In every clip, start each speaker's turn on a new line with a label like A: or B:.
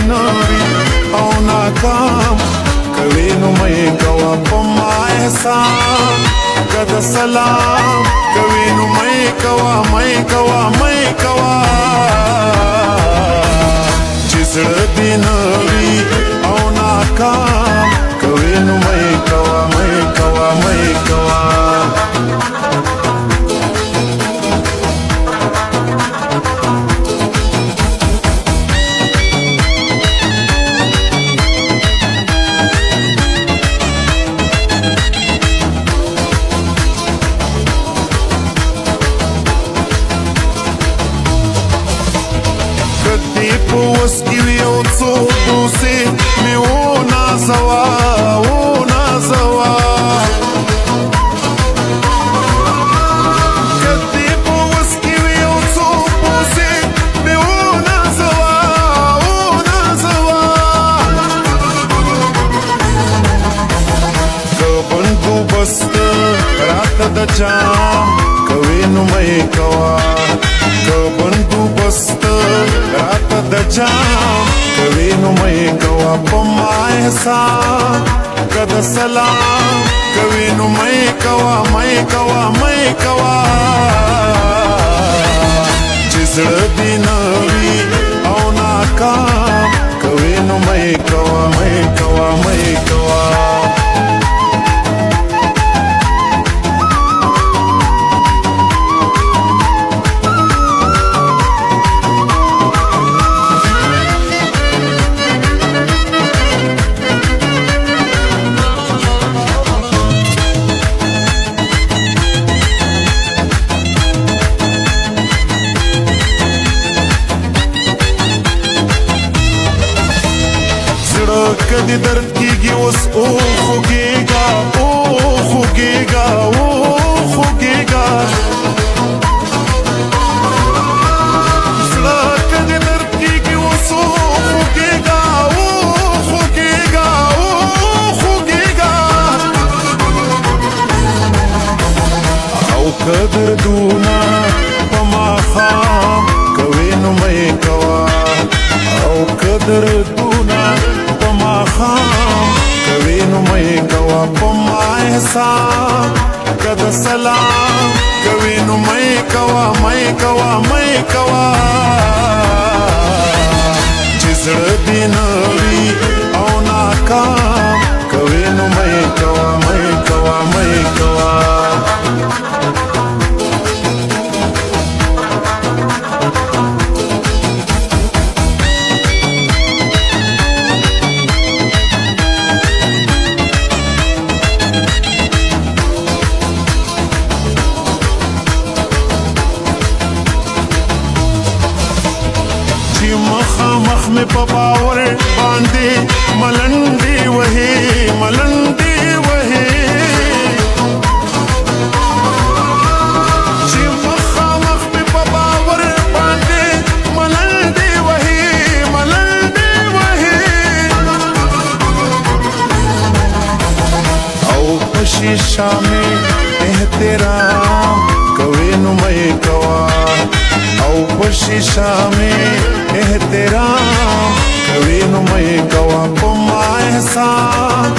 A: نوری او ناکام کوي نو مې کوا په ما احسان کد سلام کوي نو مې کوا چې زړه دې نوری او ناکام کوي نو مې کوا پوس کی ویو څو بوسې مې و نازوا کدی پوس کی ویو څو بوسې مې و نازوا که بندوبست راته د جام کوي نو مې کوا که بندوبست راته د جام کوي نو مې کوا په ما احسان کد سلام کوي نو مې کوا چې زړه دې نوي او ناکام کوي نو مې کوا کدی درد کیږي اوس او خوږیږه زړه کدی درد کیږي اوس او خوږیږه او که دردونه په ماښام کوي نو مې کوا او که دردونه کوي نو مې کوا په ما احسان کد سلام کوي نو مې کوا چې زړه دې نوي او ناکام کوي نو مې کوا مخ میں پاور باندھے ملنڈی وہی جی مخ میں پاور باندھے ملنڈی وہی او شیشہ میں احترام کوي نو مې کوا او شیشہ میں احترام کوي نو مې کوا په ما احسان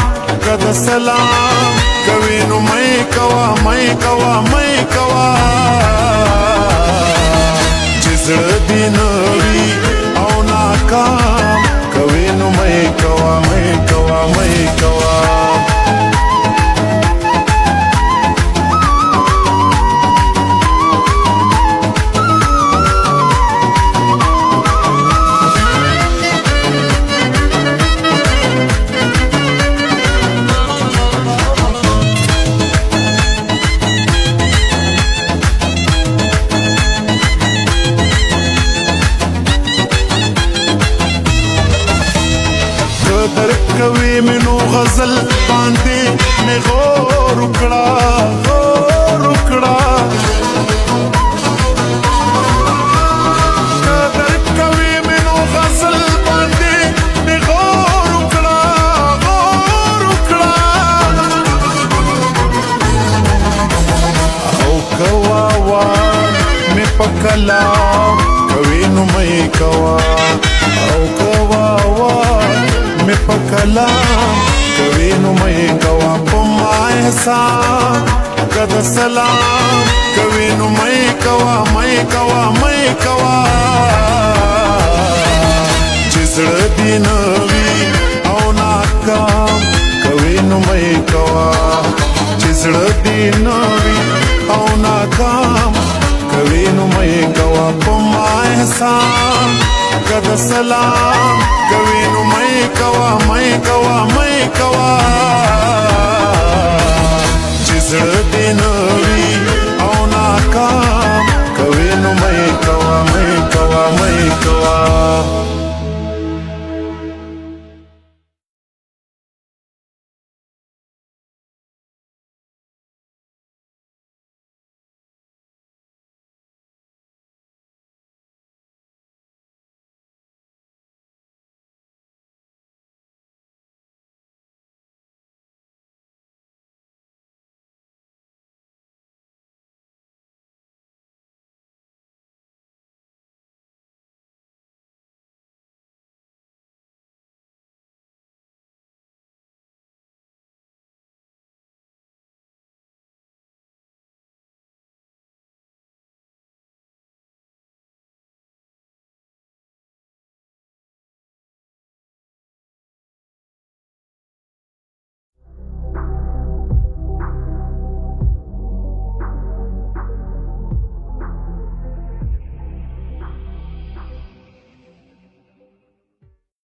A: کد سلام کوي نو مې کوا چې زړه دې نوي او ناکام کوي نو مې کوا کوي منو غزل باندې مې غور وکړه قدر کوي منو غزل باندې مې غور وکړه او کوا مې په کلام کوي نو مې کوا او کوا सलाम कवेनु मैं कवा पमाय सा कद सलाम कवेनु मैं कवा चिसळ दिनवी औना काम कवेनु मैं कवा चिसळ दिनवी औना काम कवेनु मैं कवा पमाय सा कद सलाम कवेनु मैं कवा